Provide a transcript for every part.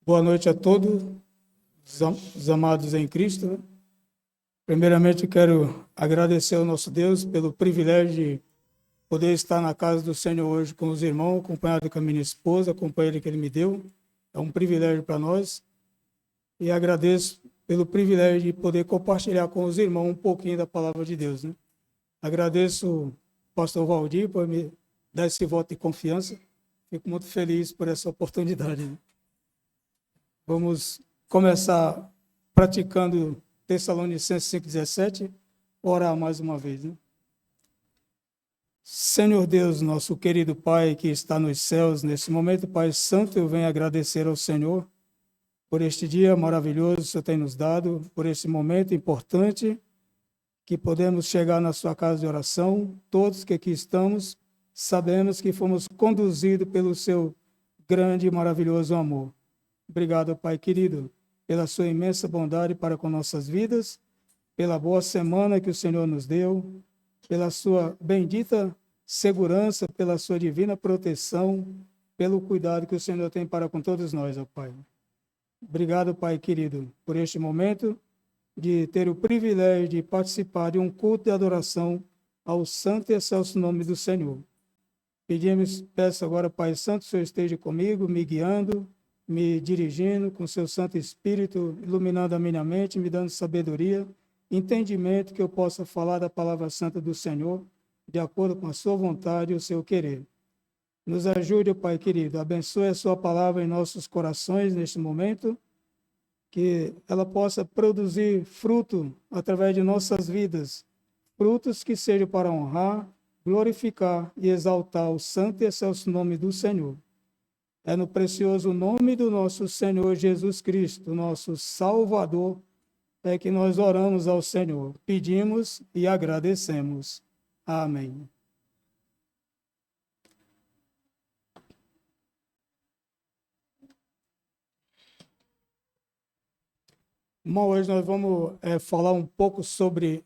Boa noite a todos, os amados em Cristo. Primeiramente, quero agradecer ao nosso Deus pelo privilégio de poder estar na casa do Senhor hoje com os irmãos, acompanhado com a minha esposa, a companheira que Ele me deu. É um privilégio para nós. E agradeço pelo privilégio de poder compartilhar com os irmãos um pouquinho da palavra de Deus, né? Agradeço o pastor Valdir por me dar esse voto de confiança. Fico muito feliz por essa oportunidade, né? Vamos começar praticando Tessalonicenses 5,17, orar mais uma vez, né? Senhor Deus, nosso querido Pai que está nos céus, nesse momento, Pai Santo, eu venho agradecer ao Senhor por este dia maravilhoso que o Senhor tem nos dado, por esse momento importante que podemos chegar na sua casa de oração. Todos que aqui estamos, sabemos que fomos conduzidos pelo seu grande e maravilhoso amor. Obrigado, Pai querido, pela sua imensa bondade para com nossas vidas, pela boa semana que o Senhor nos deu, pela sua bendita segurança, pela sua divina proteção, pelo cuidado que o Senhor tem para com todos nós, ó Pai. Obrigado, Pai querido, por este momento de ter o privilégio de participar de um culto de adoração ao santo e excelso nome do Senhor. Peço agora, Pai Santo, que o Senhor esteja comigo, me guiando, me dirigindo com seu Santo Espírito, iluminando a minha mente, me dando sabedoria, entendimento que eu possa falar da palavra santa do Senhor, de acordo com a sua vontade e o seu querer. Nos ajude, Pai querido, abençoe a sua palavra em nossos corações neste momento, que ela possa produzir fruto através de nossas vidas, frutos que sejam para honrar, glorificar e exaltar o santo e excelso nome do Senhor. É no precioso nome do nosso Senhor Jesus Cristo, nosso Salvador, é que nós oramos ao Senhor, pedimos e agradecemos. Amém. Irmão, hoje nós vamos falar um pouco sobre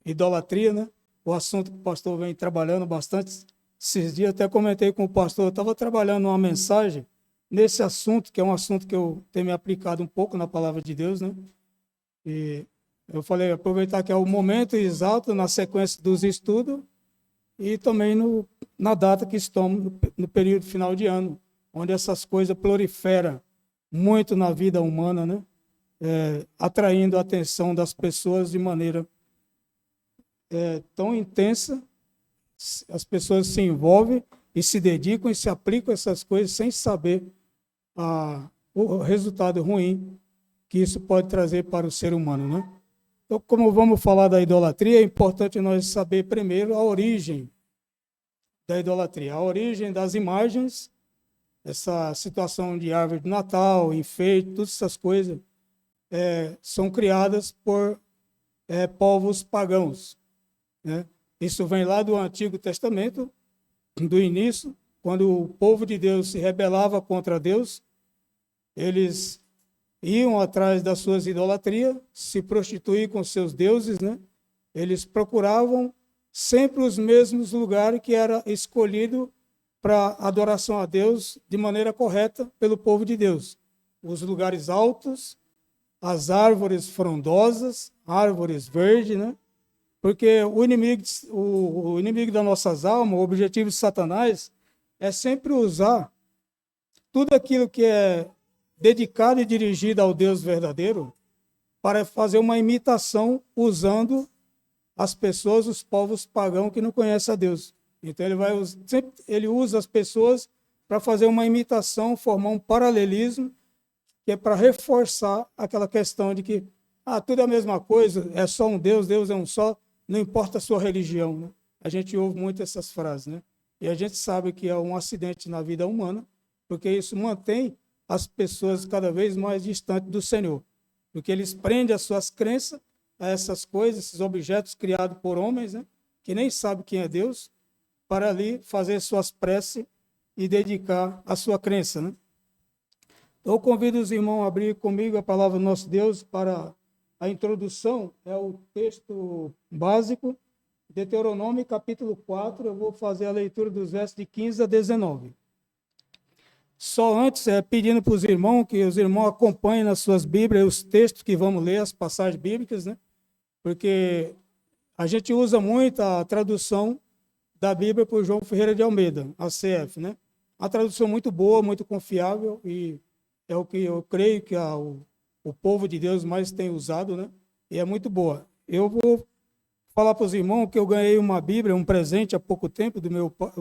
idolatria, né? O assunto que o pastor vem trabalhando bastante esses dias. Até comentei com o pastor, eu estava trabalhando uma mensagem nesse assunto, que é um assunto que eu tenho me aplicado um pouco na palavra de Deus, né? E eu falei, aproveitar que é o momento exato na sequência dos estudos e também na data que estamos, no período final de ano, onde essas coisas proliferam muito na vida humana, né? Atraindo a atenção das pessoas de maneira tão intensa. As pessoas se envolvem e se dedicam e se aplicam a essas coisas sem saber o resultado ruim que isso pode trazer para o ser humano, né? Então, como vamos falar da idolatria, é importante nós saber primeiro a origem da idolatria, a origem das imagens, essa situação de árvore de Natal, enfeite, todas essas coisas são criadas por povos pagãos, né? Isso vem lá do Antigo Testamento, do início, quando o povo de Deus se rebelava contra Deus, eles iam atrás das suas idolatrias, se prostituir com seus deuses, né? Eles procuravam sempre os mesmos lugares que era escolhido para adoração a Deus de maneira correta pelo povo de Deus. Os lugares altos, as árvores frondosas, árvores verdes, né? Porque o inimigo das nossas almas, o objetivo de Satanás, é sempre usar tudo aquilo que é dedicado e dirigido ao Deus verdadeiro para fazer uma imitação usando as pessoas, os povos pagãos que não conhecem a Deus. Então ele usa as pessoas para fazer uma imitação, formar um paralelismo, que é para reforçar aquela questão de que tudo é a mesma coisa, é só um Deus, Deus é um só, não importa a sua religião, né? A gente ouve muito essas frases, né? E a gente sabe que é um acidente na vida humana, porque isso mantém as pessoas cada vez mais distantes do Senhor, porque eles prendem as suas crenças a essas coisas, esses objetos criados por homens, né? Que nem sabem quem é Deus, para ali fazer suas preces e dedicar a sua crença, né? Então, eu convido os irmãos a abrir comigo a palavra do nosso Deus para a introdução, é o texto básico, Deuteronômio capítulo 4, eu vou fazer a leitura dos versos de 15 a 19. Só antes, pedindo para os irmãos, que os irmãos acompanhem nas suas Bíblias os textos que vamos ler, as passagens bíblicas, né? Porque a gente usa muito a tradução da Bíblia por João Ferreira de Almeida, a CF, né? Uma tradução muito boa, muito confiável, e é o que eu creio que o povo de Deus mais tem usado, né? E é muito boa. Eu vou falar para os irmãos que eu ganhei uma Bíblia, um presente há pouco tempo do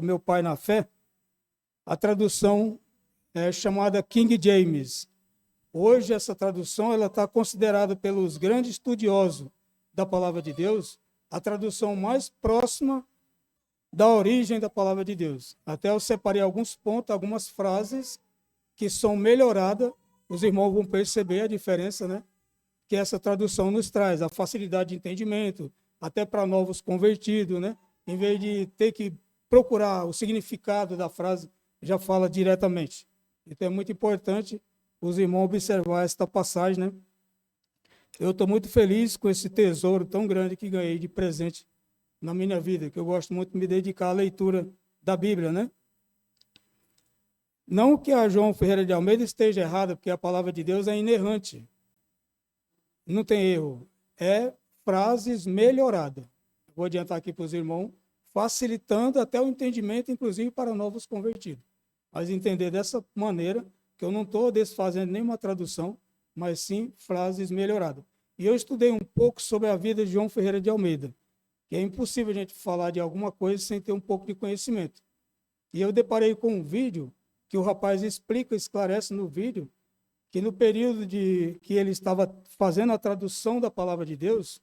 meu pai na fé. A tradução é chamada King James. Hoje essa tradução ela está considerada pelos grandes estudiosos da palavra de Deus a tradução mais próxima da origem da palavra de Deus. Até eu separei alguns pontos, algumas frases que são melhoradas. Os irmãos vão perceber a diferença, né? Que essa tradução nos traz, a facilidade de entendimento, até para novos convertidos, né? Em vez de ter que procurar o significado da frase, já fala diretamente. Então é muito importante os irmãos observar esta passagem, né? Eu estou muito feliz com esse tesouro tão grande que ganhei de presente na minha vida, que eu gosto muito de me dedicar à leitura da Bíblia, né? Não que a João Ferreira de Almeida esteja errada, porque a palavra de Deus é inerrante. Não tem erro. É frases melhoradas. Vou adiantar aqui para os irmãos, facilitando até o entendimento, inclusive para novos convertidos. Mas entender dessa maneira, que eu não estou desfazendo nenhuma tradução, mas sim frases melhoradas. E eu estudei um pouco sobre a vida de João Ferreira de Almeida, que é impossível a gente falar de alguma coisa sem ter um pouco de conhecimento. E eu deparei com um vídeo que o rapaz explica, esclarece no vídeo, que no período que ele estava fazendo a tradução da palavra de Deus,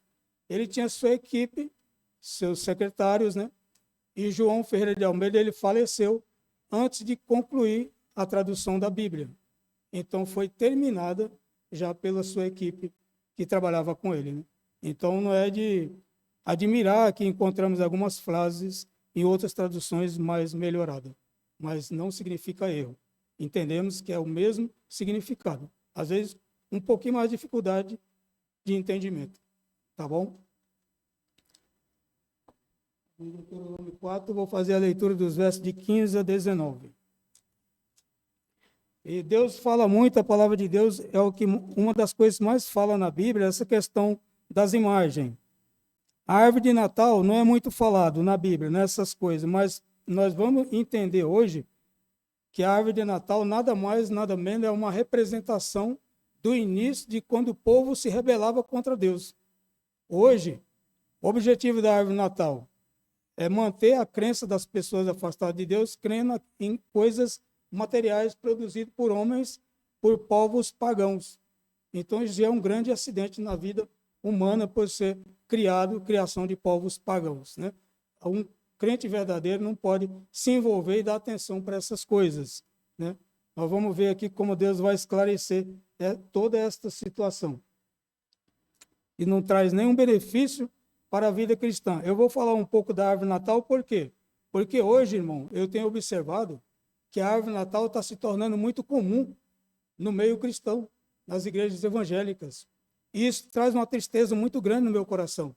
ele tinha sua equipe, seus secretários, né? E João Ferreira de Almeida, ele faleceu antes de concluir a tradução da Bíblia. Então, foi terminada já pela sua equipe que trabalhava com ele, né? Então, não é de admirar que encontramos algumas frases em outras traduções mais melhoradas, mas não significa erro. Entendemos que é o mesmo significado. Às vezes, um pouquinho mais de dificuldade de entendimento. Tá bom? Em Deuteronômio 4, vou fazer a leitura dos versos de 15 a 19. E Deus fala muito, a palavra de Deus é o que uma das coisas mais fala na Bíblia, essa questão das imagens. A árvore de Natal não é muito falado na Bíblia, nessas coisas, mas nós vamos entender hoje que a árvore de Natal nada mais, nada menos é uma representação do início de quando o povo se rebelava contra Deus. Hoje, o objetivo da árvore de Natal é manter a crença das pessoas afastadas de Deus, crendo em coisas materiais produzidas por homens, por povos pagãos. Então, isso já é um grande acidente na vida humana por ser criação de povos pagãos, né? Um crente verdadeiro não pode se envolver e dar atenção para essas coisas, né? Nós vamos ver aqui como Deus vai esclarecer toda esta situação. E não traz nenhum benefício para a vida cristã. Eu vou falar um pouco da árvore natal, por quê? Porque hoje, irmão, eu tenho observado que a árvore natal está se tornando muito comum no meio cristão, nas igrejas evangélicas. E isso traz uma tristeza muito grande no meu coração,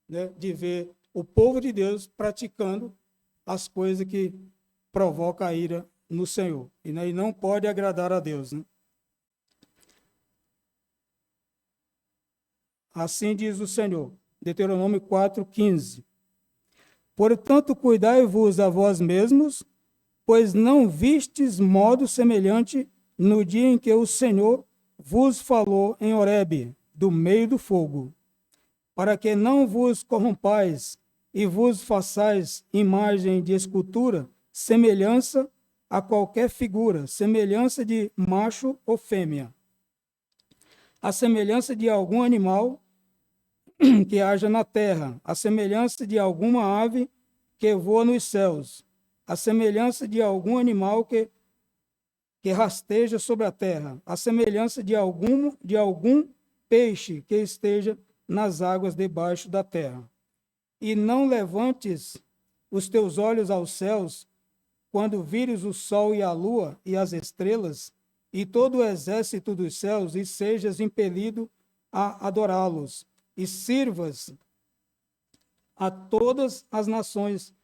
né? De ver o povo de Deus praticando as coisas que provocam a ira no Senhor. E não pode agradar a Deus, né? Assim diz o Senhor, Deuteronômio 4:15. Portanto, cuidai-vos a vós mesmos, pois não vistes modo semelhante no dia em que o Senhor vos falou em Horebe, do meio do fogo, para que não vos corrompais e vos façais imagem de escultura, semelhança a qualquer figura, semelhança de macho ou fêmea, a semelhança de algum animal que haja na terra, a semelhança de alguma ave que voa nos céus, a semelhança de algum animal que rasteja sobre a terra, a semelhança de algum peixe que esteja nas águas debaixo da terra. E não levantes os teus olhos aos céus, quando vires o sol e a lua e as estrelas, e todo o exército dos céus, e sejas impelido a adorá-los, e sirvas a todas as nações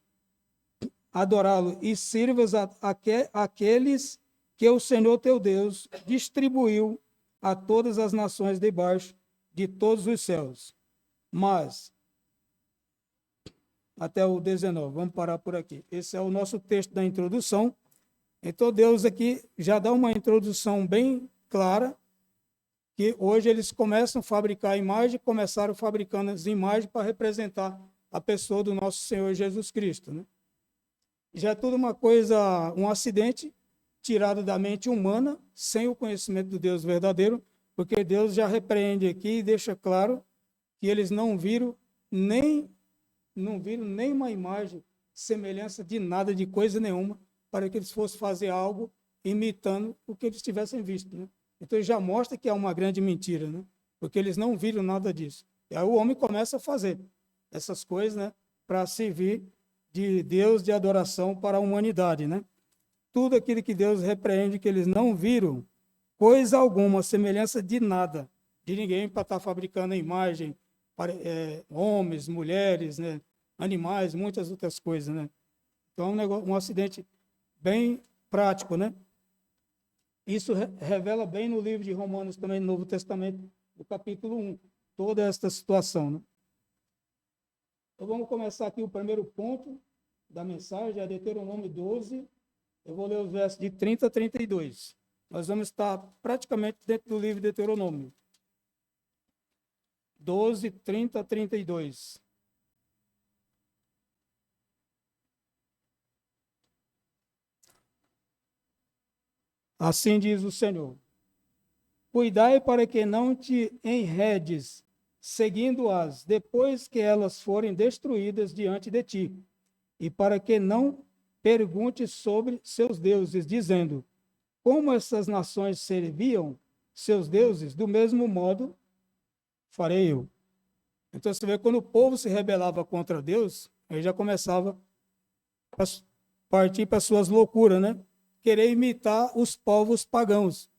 adorá-lo, e sirvas aqueles que o Senhor teu Deus distribuiu a todas as nações debaixo de todos os céus. Mas, até o 19, vamos parar por aqui. Esse é o nosso texto da introdução. Então, Deus aqui já dá uma introdução bem clara, que hoje eles começam a fabricar imagem, começaram fabricando as imagens para representar a pessoa do nosso Senhor Jesus Cristo, né? Já é tudo uma coisa, um acidente tirado da mente humana, sem o conhecimento do Deus verdadeiro, porque Deus já repreende aqui e deixa claro que eles não viram nem uma imagem, semelhança de nada, de coisa nenhuma, para que eles fossem fazer algo imitando o que eles tivessem visto, né? Então já mostra que é uma grande mentira, né? Porque eles não viram nada disso. E aí o homem começa a fazer essas coisas, né, para servir de Deus de adoração para a humanidade, né? Tudo aquilo que Deus repreende, que eles não viram coisa alguma, semelhança de nada, de ninguém, para estar fabricando a imagem para homens, mulheres, né, animais, muitas outras coisas, né? Então é um acidente bem prático, né? Isso revela bem no livro de Romanos, também no Novo Testamento, no capítulo 1, toda esta situação, né? Então vamos começar aqui o primeiro ponto da mensagem, é Deuteronômio 12. Eu vou ler os versos de 30 a 32. Nós vamos estar praticamente dentro do livro de Deuteronômio. 12, 30 a 32. Assim diz o Senhor: cuidai para que não te enredes, seguindo-as, depois que elas forem destruídas diante de ti, e para que não perguntes sobre seus deuses, dizendo: como essas nações serviam seus deuses, do mesmo modo farei eu. Então você vê, quando o povo se rebelava contra Deus, aí já começava a partir para suas loucuras, né? Querer imitar os povos pagãos.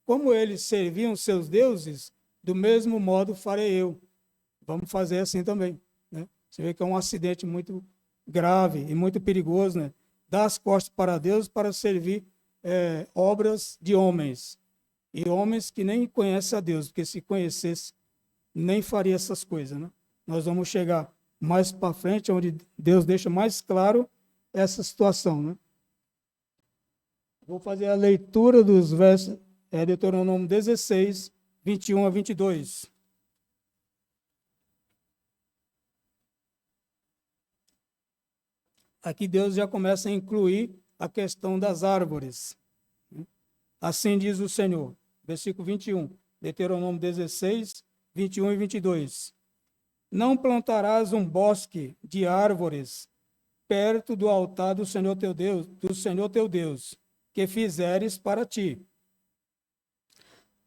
Como eles serviam seus deuses, do mesmo modo farei eu. Vamos fazer assim também, né? Você vê que é um acidente muito grave e muito perigoso, né? Dar as costas para Deus para servir obras de homens. E homens que nem conhecem a Deus, porque se conhecesse, nem faria essas coisas, né? Nós vamos chegar mais para frente, onde Deus deixa mais claro essa situação, né? Vou fazer a leitura dos versos, Deuteronômio 16, 21 a 22. Aqui Deus já começa a incluir a questão das árvores. Assim diz o Senhor, versículo 21, Deuteronômio 16, 21 e 22. Não plantarás um bosque de árvores perto do altar do Senhor teu Deus, que fizeres para ti.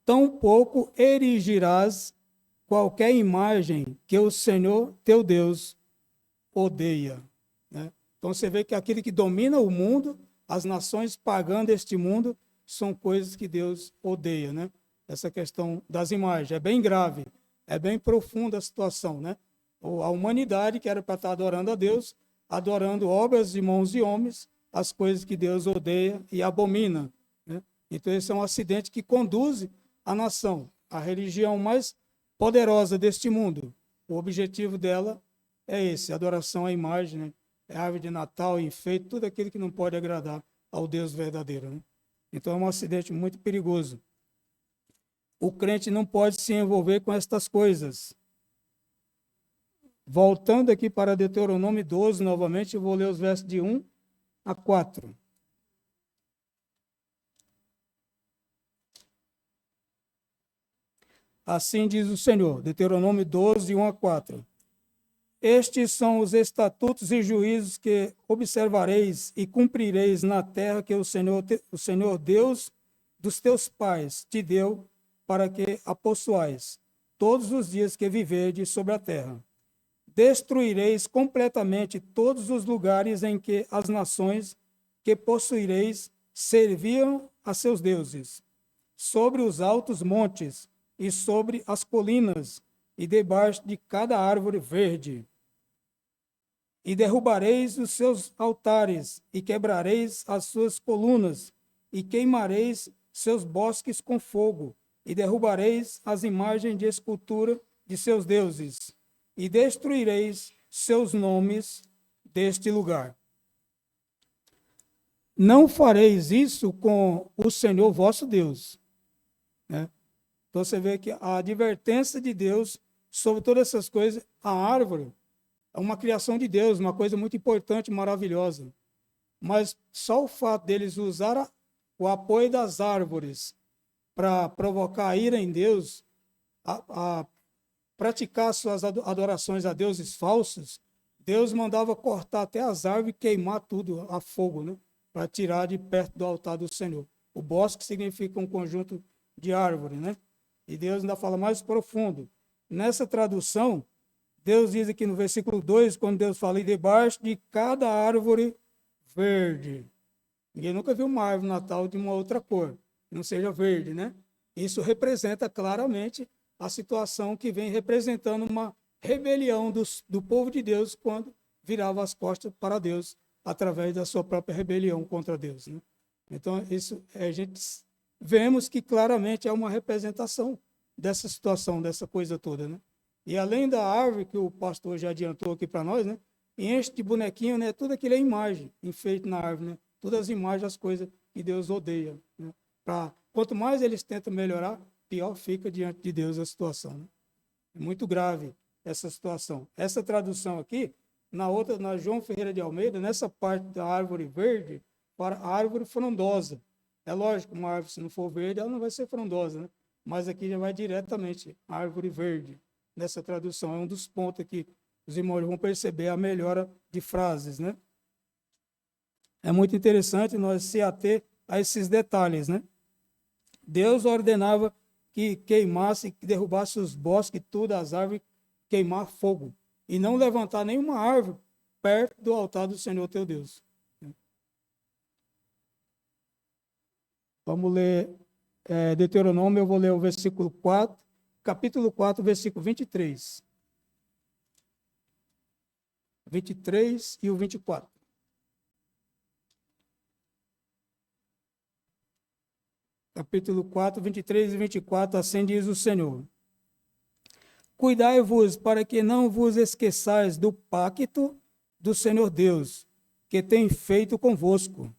Tampouco erigirás qualquer imagem que o Senhor teu Deus odeia, né? Então você vê que aquele que domina o mundo, as nações pagãs deste mundo, são coisas que Deus odeia, né? Essa questão das imagens é bem grave, é bem profunda a situação, né? A humanidade, que era para estar adorando a Deus, adorando obras de mãos de homens, as coisas que Deus odeia e abomina, né? Então esse é um acidente que conduz a nação, a religião mais poderosa deste mundo. O objetivo dela é esse, adoração à imagem, né? É árvore de Natal, enfeite, tudo aquilo que não pode agradar ao Deus verdadeiro, né? Então é um acidente muito perigoso. O crente não pode se envolver com estas coisas. Voltando aqui para Deuteronômio 12, novamente, eu vou ler os versos de 1 a 4. Assim diz o Senhor, Deuteronômio 12, 1 a 4. Estes são os estatutos e juízos que observareis e cumprireis na terra que o Senhor Deus dos teus pais te deu para que a possuais todos os dias que viverdes sobre a terra. Destruireis completamente todos os lugares em que as nações que possuireis serviam a seus deuses, sobre os altos montes e sobre as colinas, e debaixo de cada árvore verde. E derrubareis os seus altares, e quebrareis as suas colunas, e queimareis seus bosques com fogo, e derrubareis as imagens de escultura de seus deuses, e destruireis seus nomes deste lugar. Não fareis isso com o Senhor vosso Deus. Né? Então você vê que a advertência de Deus sobre todas essas coisas, a árvore é uma criação de Deus, uma coisa muito importante, maravilhosa. Mas só o fato deles usar o apoio das árvores para provocar a ira em Deus, a praticar suas adorações a deuses falsos, Deus mandava cortar até as árvores e queimar tudo a fogo, né? Para tirar de perto do altar do Senhor. O bosque significa um conjunto de árvores, né? E Deus ainda fala mais profundo. Nessa tradução, Deus diz aqui no versículo 2, quando Deus fala, e debaixo de cada árvore verde. Ninguém nunca viu uma árvore natal de uma outra cor, que não seja verde, né? Isso representa claramente a situação que vem representando uma rebelião do povo de Deus quando virava as costas para Deus através da sua própria rebelião contra Deus, né? Então, isso a gente vemos que claramente é uma representação dessa situação, dessa coisa toda, né? E além da árvore que o pastor já adiantou aqui para nós, né? Enche de bonequinho, né? Tudo aquilo é imagem enfeito na árvore, né? Todas as imagens, as coisas que Deus odeia, né? Quanto mais eles tentam melhorar, pior fica diante de Deus a situação, né? É muito grave essa situação. Essa tradução aqui, na outra, na João Ferreira de Almeida, nessa parte da árvore verde, para a árvore frondosa. É lógico, uma árvore, se não for verde, ela não vai ser frondosa, né? Mas aqui já vai diretamente a árvore verde, nessa tradução. É um dos pontos aqui, os irmãos vão perceber a melhora de frases, né? É muito interessante nós se ater a esses detalhes, né? Deus ordenava que queimasse, que derrubasse os bosques, todas as árvores, queimar fogo, e não levantar nenhuma árvore perto do altar do Senhor teu Deus. Vamos ler Deuteronômio, eu vou ler o versículo 4, capítulo 4, versículo 23. 23 e o 24. Capítulo 4, 23 e 24, assim diz o Senhor. Cuidai-vos para que não vos esqueçais do pacto do Senhor Deus, que tem feito convosco,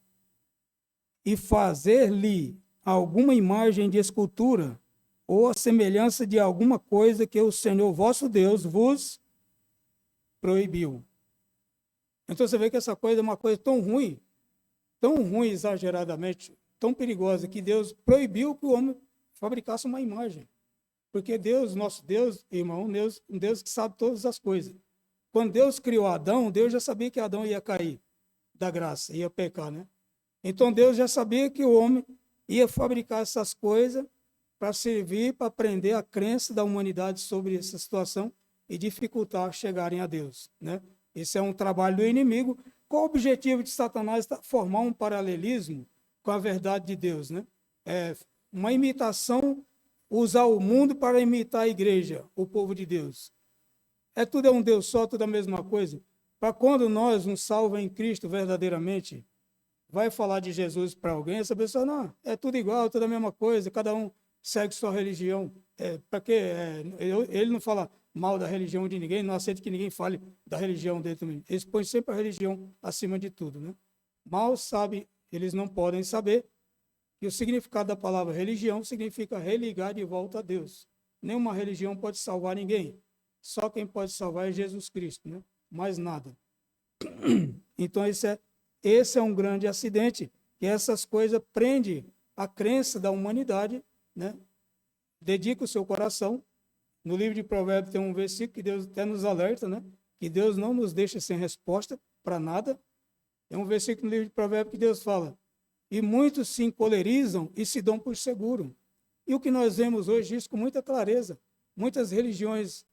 e fazer-lhe alguma imagem de escultura, ou a semelhança de alguma coisa que o Senhor vosso Deus vos proibiu. Então você vê que essa coisa é uma coisa tão ruim exageradamente, tão perigosa, que Deus proibiu que o homem fabricasse uma imagem. Porque Deus, nosso Deus, irmão, um Deus que sabe todas as coisas. Quando Deus criou Adão, Deus já sabia que Adão ia cair da graça, ia pecar, né? Então Deus já sabia que o homem ia fabricar essas coisas para servir, para prender a crença da humanidade sobre essa situação e dificultar chegarem a Deus, né? Esse é um trabalho do inimigo. Qual o objetivo de Satanás? Formar um paralelismo com a verdade de Deus, né? É uma imitação, usar o mundo para imitar a igreja, o povo de Deus. Tudo é um Deus só, tudo é a mesma coisa. Para quando nós, um salvo em Cristo verdadeiramente, vai falar de Jesus para alguém, essa pessoa, não, é tudo igual, tudo a mesma coisa, cada um segue sua religião. Para quê? Ele não fala mal da religião de ninguém, não aceita que ninguém fale da religião dele também. Eles põem sempre a religião acima de tudo, né? Mal sabe, eles não podem saber que o significado da palavra religião significa religar de volta a Deus. Nenhuma religião pode salvar ninguém. Só quem pode salvar é Jesus Cristo, né? Mais nada. Então esse é um grande acidente, que essas coisas prendem a crença da humanidade, né? Dedica o seu coração. No livro de Provérbios tem um versículo que Deus até nos alerta, né? Que Deus não nos deixa sem resposta para nada. É um versículo no livro de Provérbios que Deus fala: e muitos se encolerizam e se dão por seguro. E o que nós vemos hoje, isso com muita clareza. Muitas religiões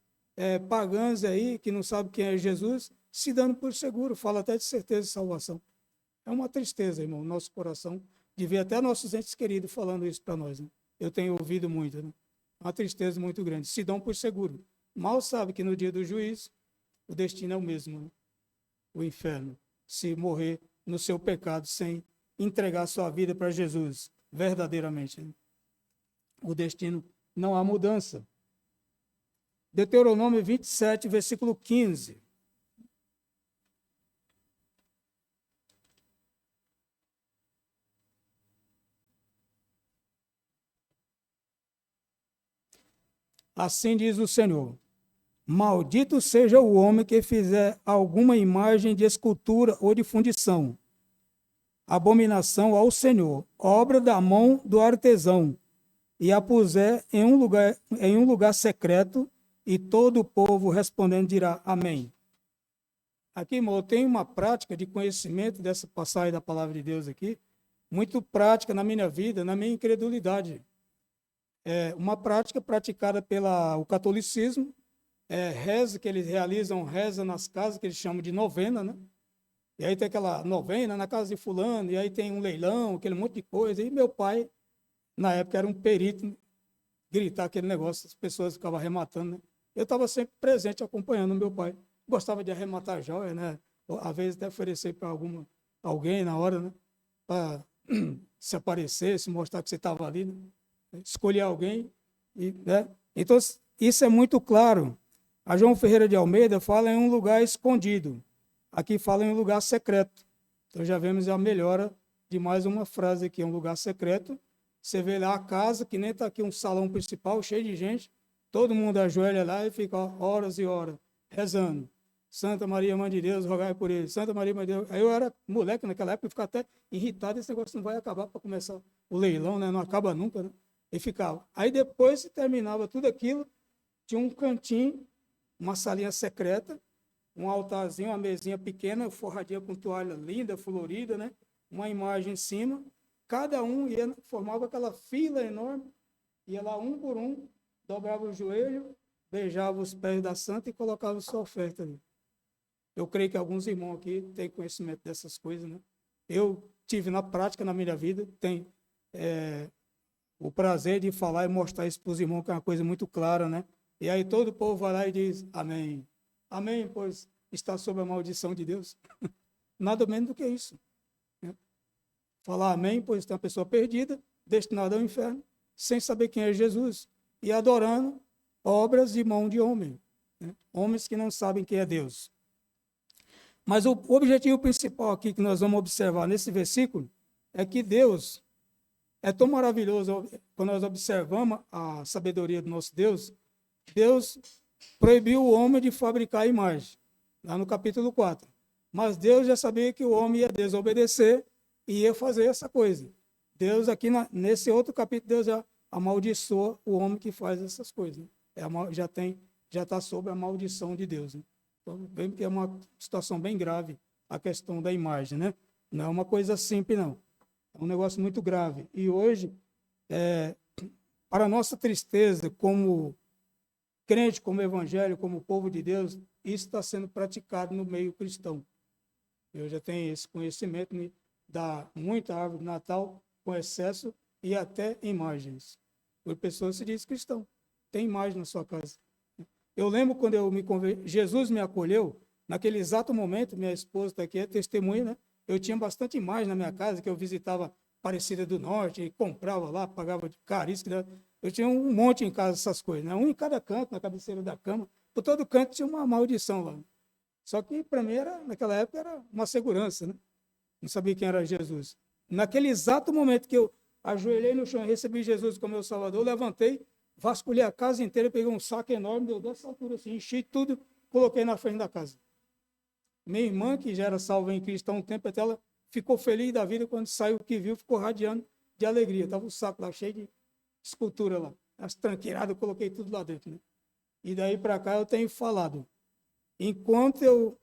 pagãs aí, que não sabem quem é Jesus, se dando por seguro, fala até de certeza de salvação. É uma tristeza, irmão, no nosso coração, de ver até nossos entes queridos falando isso para nós, né? Eu tenho ouvido muito, né? Uma tristeza muito grande. Se dão por seguro. Mal sabe que no dia do juízo, o destino é o mesmo, né? O inferno. Se morrer no seu pecado sem entregar sua vida para Jesus, verdadeiramente. Né? O destino, não há mudança. Deuteronômio 27, versículo 15. Assim diz o Senhor: maldito seja o homem que fizer alguma imagem de escultura ou de fundição, abominação ao Senhor, obra da mão do artesão, e a puser em um lugar secreto, e todo o povo respondendo dirá amém. Aqui, irmão, eu tenho uma prática de conhecimento dessa passagem da palavra de Deus aqui, muito prática na minha vida, na minha incredulidade. É uma prática praticada pelo catolicismo, reza que eles realizam, reza nas casas, que eles chamam de novena, né? E aí tem aquela novena na casa de fulano, e aí tem um leilão, aquele monte de coisa. E meu pai, na época, era um perito em gritar aquele negócio, as pessoas ficavam arrematando, né? Eu estava sempre presente, acompanhando meu pai. Gostava de arrematar joia, né? Às vezes até oferecer para alguém na hora, né? Para se aparecer, se mostrar que você estava ali, né? Escolher alguém, né? Então, isso é muito claro. A João Ferreira de Almeida fala em um lugar escondido. Aqui fala em um lugar secreto. Então, já vemos a melhora de mais uma frase aqui, um lugar secreto. Você vê lá a casa, que nem está aqui um salão principal, cheio de gente. Todo mundo ajoelha lá e fica horas e horas rezando. Santa Maria, Mãe de Deus, rogai por ele. Santa Maria, Mãe de Deus. Aí eu era moleque naquela época, eu ficava até irritado, esse negócio não vai acabar para começar o leilão, né? Não acaba nunca, né? E ficava. Aí depois que terminava tudo aquilo, tinha um cantinho, uma salinha secreta, um altarzinho, uma mesinha pequena, forradinha com toalha linda, florida, né? Uma imagem em cima. Cada um formava aquela fila enorme, ia lá um por um, dobrava o joelho, beijava os pés da santa e colocava sua oferta ali. Eu creio que alguns irmãos aqui têm conhecimento dessas coisas, né? Eu tive na prática, na minha vida, tem o prazer de falar e mostrar isso para os irmãos, que é uma coisa muito clara, né? E aí todo o povo vai lá e diz amém. Amém, pois está sob a maldição de Deus. Nada menos do que isso. Né? Falar amém, pois tem uma pessoa perdida, destinada ao inferno, sem saber quem é Jesus, e adorando obras de mão de homem. Né? Homens que não sabem quem é Deus. Mas o objetivo principal aqui que nós vamos observar nesse versículo é que Deus é tão maravilhoso quando nós observamos a sabedoria do nosso Deus. Deus proibiu o homem de fabricar imagem, lá no capítulo 4. Mas Deus já sabia que o homem ia desobedecer e ia fazer essa coisa. Deus aqui, nesse outro capítulo, Deus já amaldiçoa o homem que faz essas coisas. Né? Já está sob a maldição de Deus. Né? Então, vemos que é uma situação bem grave a questão da imagem. Né? Não é uma coisa simples, não. É um negócio muito grave. E hoje, para nossa tristeza, como crente, como evangelho, como povo de Deus, isso está sendo praticado no meio cristão. Eu já tenho esse conhecimento de dar muita árvore de Natal com excesso e até imagens. Por pessoas se diz cristão, tem imagem na sua casa. Eu lembro quando eu me converti, Jesus me acolheu, naquele exato momento, minha esposa está aqui, é testemunha, né? Eu tinha bastante imagem na minha casa, que eu visitava Aparecida do Norte, e comprava lá, pagava caríssimo. Eu tinha um monte em casa essas coisas, né? Um em cada canto, na cabeceira da cama. Por todo canto tinha uma maldição lá. Só que para mim, naquela época, era uma segurança, né? Não sabia quem era Jesus. Naquele exato momento que eu ajoelhei no chão e recebi Jesus como meu Salvador, eu levantei, vasculhei a casa inteira, peguei um saco enorme, deu dessa altura assim, enchi tudo, coloquei na frente da casa. Minha irmã, que já era salva em Cristo há um tempo, até ela ficou feliz da vida quando saiu, que viu, ficou radiando de alegria. Estava um saco lá, cheio de escultura lá. As tranqueiradas, eu coloquei tudo lá dentro. Né? E daí para cá eu tenho falado. Enquanto eu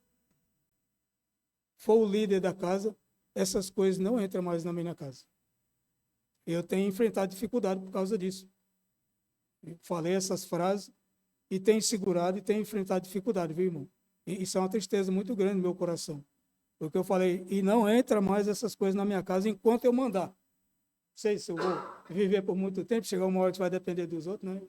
for o líder da casa, essas coisas não entram mais na minha casa. Eu tenho enfrentado dificuldade por causa disso. Eu falei essas frases e tenho segurado e tenho enfrentado dificuldade, viu, irmão? E isso é uma tristeza muito grande no meu coração. Porque eu falei, e não entra mais essas coisas na minha casa enquanto eu mandar. Não sei se eu vou viver por muito tempo, chegar uma hora que vai depender dos outros, né?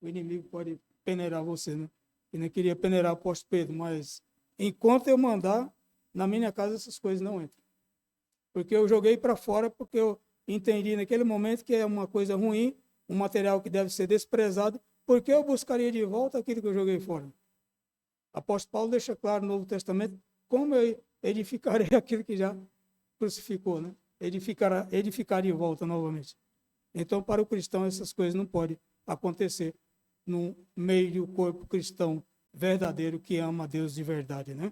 O inimigo pode peneirar você, né? Eu não queria peneirar o apóstolo Pedro, mas enquanto eu mandar, na minha casa essas coisas não entram. Porque eu joguei para fora porque eu entendi naquele momento que é uma coisa ruim, um material que deve ser desprezado, porque eu buscaria de volta aquilo que eu joguei fora. O apóstolo Paulo deixa claro no Novo Testamento como eu edificarei aquilo que já crucificou, né? Edificar de volta novamente. Então, para o cristão, essas coisas não podem acontecer no meio do corpo cristão verdadeiro que ama a Deus de verdade, né?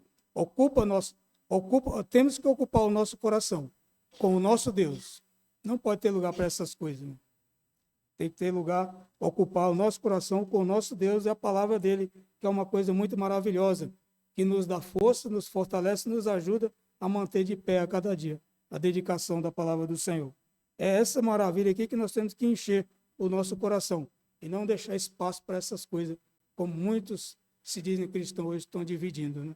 Temos que ocupar o nosso coração com o nosso Deus. Não pode ter lugar para essas coisas, né? Tem que ter lugar, ocupar o nosso coração com o nosso Deus e a palavra dele, que é uma coisa muito maravilhosa, que nos dá força, nos fortalece, nos ajuda a manter de pé a cada dia a dedicação da palavra do Senhor. É essa maravilha aqui que nós temos que encher o nosso coração e não deixar espaço para essas coisas, como muitos se dizem cristãos hoje estão dividindo, né?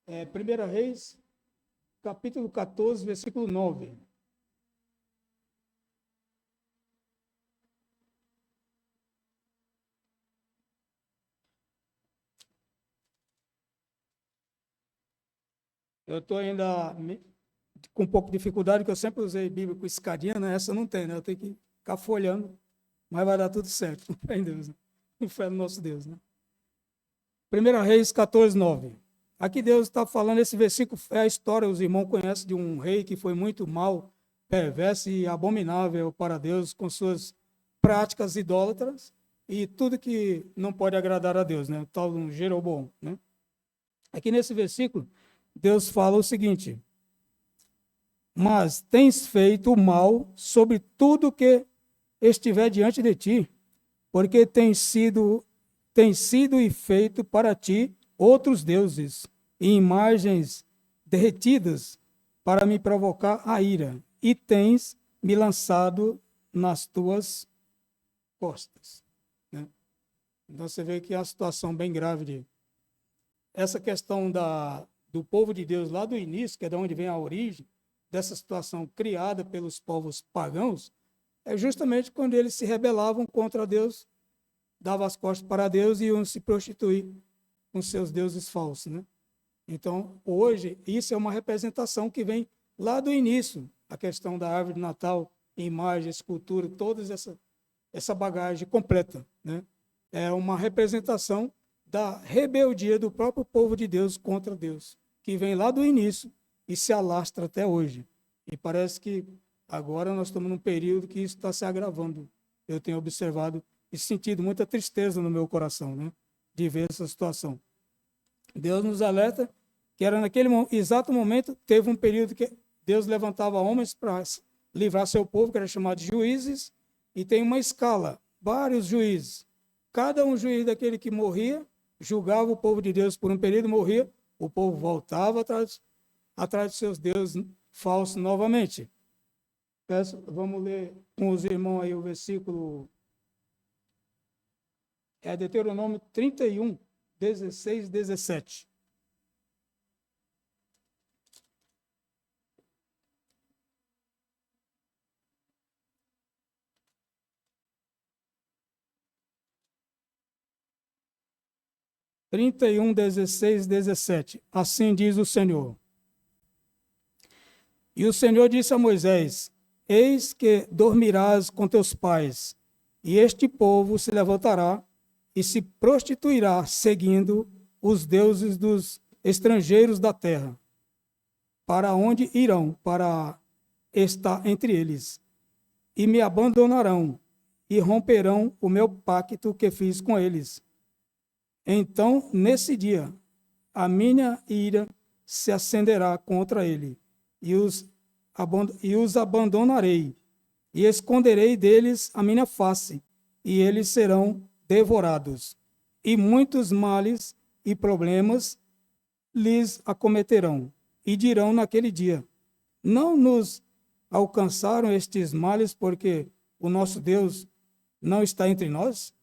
1 Reis, capítulo 14, versículo 9. Eu estou ainda com um pouco de dificuldade, porque eu sempre usei Bíblia com escadinha, né? Essa não tem, né? Eu tenho que ficar folhando, mas vai dar tudo certo. Com fé em Deus, né? Com fé no nosso Deus, né? 1 Reis 14, 9. Aqui Deus está falando, esse versículo é a história, os irmãos conhecem de um rei que foi muito mal, perverso e abominável para Deus, com suas práticas idólatras e tudo que não pode agradar a Deus, né? O tal de um Jeroboão, né? Aqui nesse versículo, Deus fala o seguinte: mas tens feito o mal sobre tudo que estiver diante de ti, porque tem sido e feito para ti outros deuses e imagens derretidas para me provocar a ira, e tens me lançado nas tuas costas. Né? Então você vê que é uma situação bem grave de essa questão do povo de Deus lá do início, que é de onde vem a origem dessa situação criada pelos povos pagãos, é justamente quando eles se rebelavam contra Deus, davam as costas para Deus e iam se prostituir com seus deuses falsos, né? Então, hoje, isso é uma representação que vem lá do início, a questão da árvore de Natal, imagem, escultura, toda essa bagagem completa, né? É uma representação da rebeldia do próprio povo de Deus contra Deus, que vem lá do início e se alastra até hoje. E parece que agora nós estamos num período que isso está se agravando. Eu tenho observado e sentido muita tristeza no meu coração, né, de ver essa situação. Deus nos alerta que era naquele exato momento, teve um período que Deus levantava homens para livrar seu povo, que era chamado de juízes, e tem uma escala, vários juízes. Cada um juiz daquele que morria, julgava o povo de Deus por um período, morria, o povo voltava atrás de seus deuses falsos novamente. Vamos ler com os irmãos aí o versículo, Deuteronômio 31, 16, 17. (31, 16, 17). Assim diz o Senhor. E o Senhor disse a Moisés: eis que dormirás com teus pais, e este povo se levantará e se prostituirá, seguindo os deuses dos estrangeiros da terra. Para onde irão? Para estar entre eles. E me abandonarão, e romperão o meu pacto que fiz com eles. Então, nesse dia, a minha ira se acenderá contra ele, e os abandonarei, e esconderei deles a minha face, e eles serão devorados. E muitos males e problemas lhes acometerão, e dirão naquele dia: não nos alcançaram estes males porque o nosso Deus não está entre nós?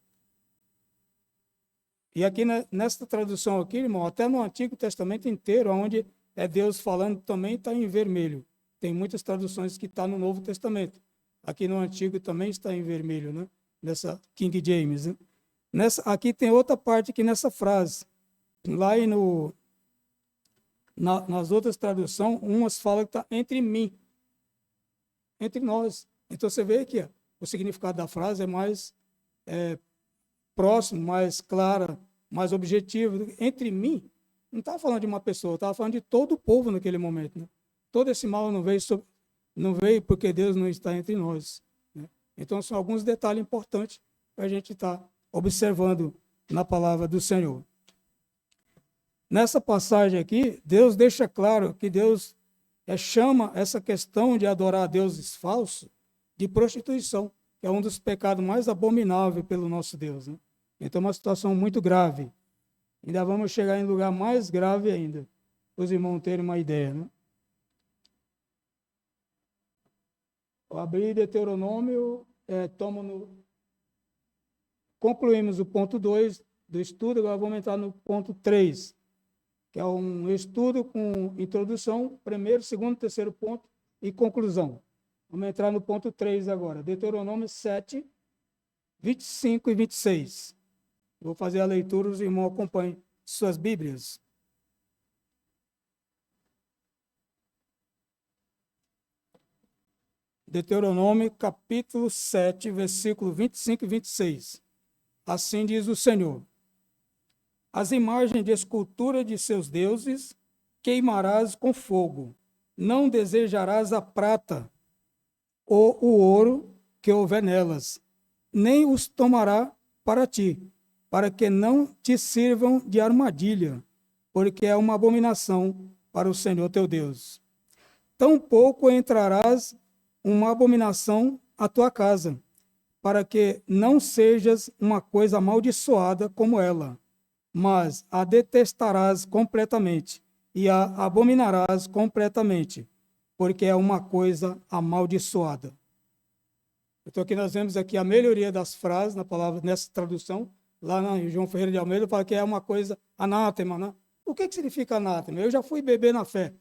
E aqui nesta tradução aqui, irmão, até no Antigo Testamento inteiro, onde é Deus falando, também está em vermelho. Tem muitas traduções que está no Novo Testamento. Aqui no Antigo também está em vermelho, né? Nessa King James, né? Aqui tem outra parte aqui nessa frase. Lá no Nas outras traduções, umas falam que está entre mim, entre nós. Então você vê que o significado da frase é mais próximo, mais clara, mais objetivo. Entre mim, não estava falando de uma pessoa, estava falando de todo o povo naquele momento. Né? Todo esse mal não veio porque Deus não está entre nós. Né? Então são alguns detalhes importantes para a gente estar observando na palavra do Senhor. Nessa passagem aqui, Deus deixa claro que Deus chama essa questão de adorar a deuses falsos de prostituição, que é um dos pecados mais abomináveis pelo nosso Deus. Né? Então, é uma situação muito grave. Ainda vamos chegar em lugar mais grave ainda, para os irmãos terem uma ideia. Né? Vou abrir Deuteronômio, concluímos o ponto 2 do estudo, agora vamos entrar no ponto 3, que é um estudo com introdução, primeiro, segundo, terceiro ponto e conclusão. Vamos entrar no ponto 3 agora, Deuteronômio 7, 25 e 26. Vou fazer a leitura, os irmãos acompanhem suas Bíblias. Deuteronômio, capítulo 7, versículo 25 e 26. Assim diz o Senhor: as imagens de escultura de seus deuses queimarás com fogo. Não desejarás a prata ou o ouro que houver nelas, nem os tomará para ti, para que não te sirvam de armadilha, porque é uma abominação para o Senhor teu Deus. Tampouco entrarás uma abominação à tua casa, para que não sejas uma coisa amaldiçoada como ela, mas a detestarás completamente e a abominarás completamente, porque é uma coisa amaldiçoada. Então aqui nós vemos aqui a melhoria das frases na palavra, nessa tradução, lá em João Ferreira de Almeida, fala que é uma coisa anátema, né? O que significa anátema? Eu já fui beber na fé.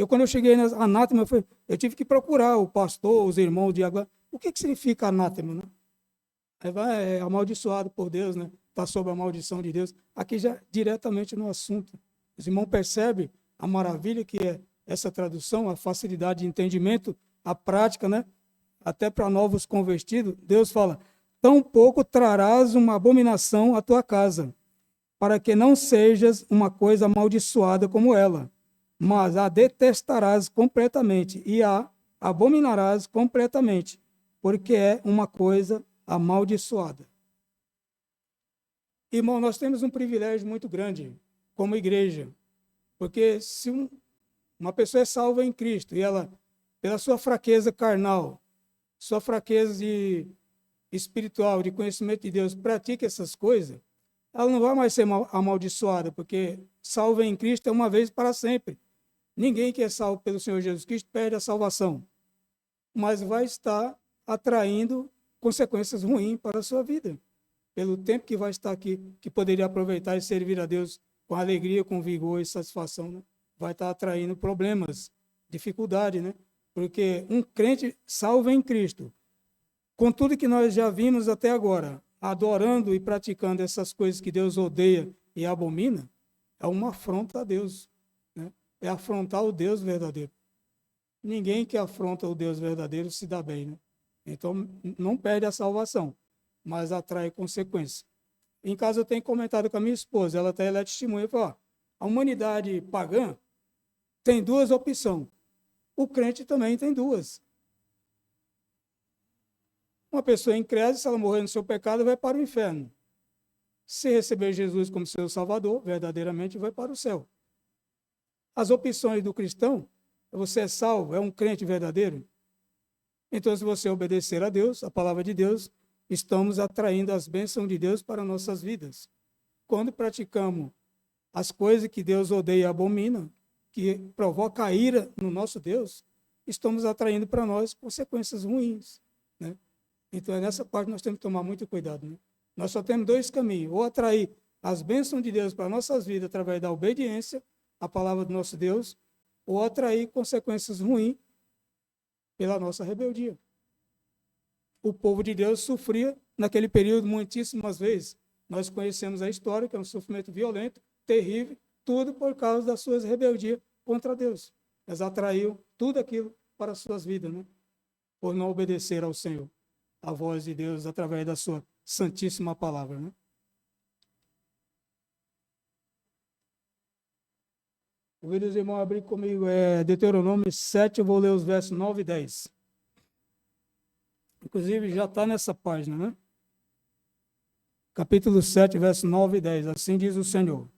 Quando eu cheguei nas anátema, eu tive que procurar o pastor, os irmãos de agora. O que significa anátema, né? É amaldiçoado por Deus, né? Está sob a maldição de Deus. Aqui já diretamente no assunto. Os irmãos percebem a maravilha que é essa tradução, a facilidade de entendimento, a prática, né? Até para novos convertidos. Deus fala: tampouco trarás uma abominação à tua casa, para que não sejas uma coisa amaldiçoada como ela, mas a detestarás completamente e a abominarás completamente, porque é uma coisa amaldiçoada. Irmão, nós temos um privilégio muito grande como igreja, porque se uma pessoa é salva em Cristo e ela, pela sua fraqueza carnal, sua fraqueza espiritual, de conhecimento de Deus, pratica essas coisas, ela não vai mais ser amaldiçoada, porque salva em Cristo é uma vez para sempre. Ninguém que é salvo pelo Senhor Jesus Cristo perde a salvação, mas vai estar atraindo consequências ruins para a sua vida, pelo tempo que vai estar aqui, que poderia aproveitar e servir a Deus com alegria, com vigor e satisfação, né? Vai estar atraindo problemas, dificuldade, né? Porque um crente salvo em Cristo, com tudo que nós já vimos até agora, adorando e praticando essas coisas que Deus odeia e abomina, é uma afronta a Deus, né? É afrontar o Deus verdadeiro. Ninguém que afronta o Deus verdadeiro se dá bem, né? Então, não perde a salvação, mas atrai consequências. Em casa eu tenho comentado com a minha esposa, ela é testemunha, e fala: a humanidade pagã tem duas opções. O crente também tem duas. Uma pessoa incrédula, se ela morrer no seu pecado, vai para o inferno. Se receber Jesus como seu Salvador, verdadeiramente vai para o céu. As opções do cristão: você é salvo, é um crente verdadeiro. Então, se você obedecer a Deus, a palavra de Deus, estamos atraindo as bênçãos de Deus para nossas vidas. Quando praticamos as coisas que Deus odeia e abomina, que provoca a ira no nosso Deus, estamos atraindo para nós consequências ruins, né? Então, é nessa parte que nós temos que tomar muito cuidado, né? Nós só temos dois caminhos: ou atrair as bênçãos de Deus para nossas vidas através da obediência à palavra do nosso Deus, ou atrair consequências ruins pela nossa rebeldia. O povo de Deus sofria naquele período muitíssimas vezes. Nós conhecemos a história, que é um sofrimento violento, terrível, tudo por causa das suas rebeldias contra Deus. Elas atraíram tudo aquilo para as suas vidas, né? Por não obedecer ao Senhor, a voz de Deus através da sua santíssima palavra, né? Convido os irmãos a abrir comigo Deuteronômio 7, eu vou ler os versos 9 e 10. Inclusive, já está nessa página, né? Capítulo 7, versos 9 e 10. Assim diz o Senhor.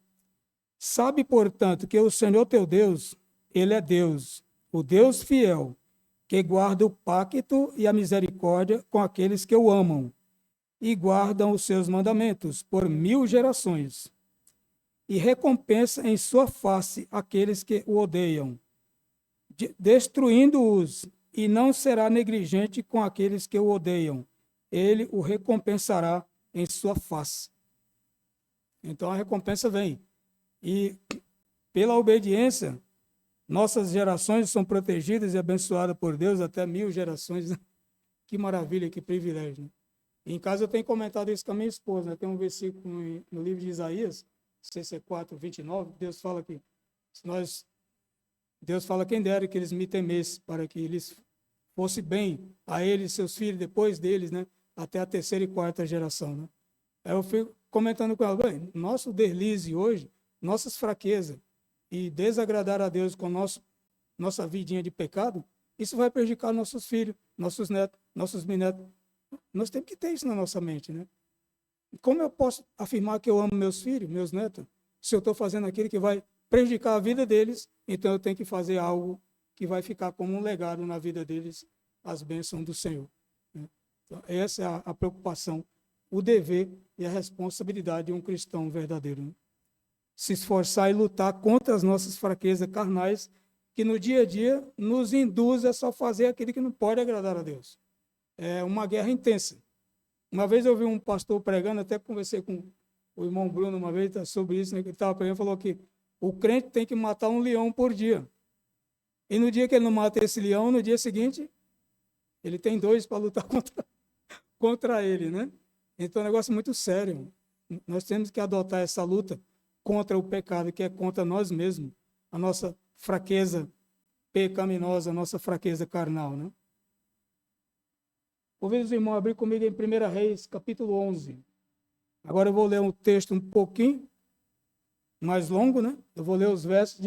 Sabe, portanto, que o Senhor teu Deus, Ele é Deus, o Deus fiel, que guarda o pacto e a misericórdia com aqueles que o amam e guardam os seus mandamentos por 1000 gerações, e recompensa em sua face aqueles que o odeiam, destruindo-os, e não será negligente com aqueles que o odeiam. Ele o recompensará em sua face. Então a recompensa vem. E pela obediência, nossas gerações são protegidas e abençoadas por Deus até 1000 gerações. Que maravilha, que privilégio, né? Em casa eu tenho comentado isso com a minha esposa, né? Tem um versículo no livro de Isaías, 64, 29, Deus fala que Deus fala, quem dera que eles me temessem, para que eles fosse bem a eles e seus filhos depois deles, né? Até a 3ª e 4ª geração, né? Aí eu fico comentando com ela, bem, nosso deslize hoje, nossas fraquezas e desagradar a Deus com nossa vidinha de pecado, isso vai prejudicar nossos filhos, nossos netos, nossos bisnetos. Nós temos que ter isso na nossa mente, né? Como eu posso afirmar que eu amo meus filhos, meus netos, se eu estou fazendo aquilo que vai prejudicar a vida deles, então eu tenho que fazer algo que vai ficar como um legado na vida deles, as bênçãos do Senhor, né? Então, essa é a preocupação, o dever e a responsabilidade de um cristão verdadeiro, né? Se esforçar e lutar contra as nossas fraquezas carnais, que no dia a dia nos induz a só fazer aquilo que não pode agradar a Deus. É uma guerra intensa. Uma vez eu vi um pastor pregando, até conversei com o irmão Bruno uma vez sobre isso, né, que ele estava pregando, falou que o crente tem que matar um leão por dia. E no dia que ele não mata esse leão, no dia seguinte, ele tem 2 para lutar contra ele, né? Então é um negócio muito sério. Nós temos que adotar essa luta contra o pecado, que é contra nós mesmos, a nossa fraqueza pecaminosa, a nossa fraqueza carnal, né? Convido os irmãos a abrir comigo em 1 Reis, capítulo 11. Agora eu vou ler um texto um pouquinho mais longo, né? Eu vou ler os versos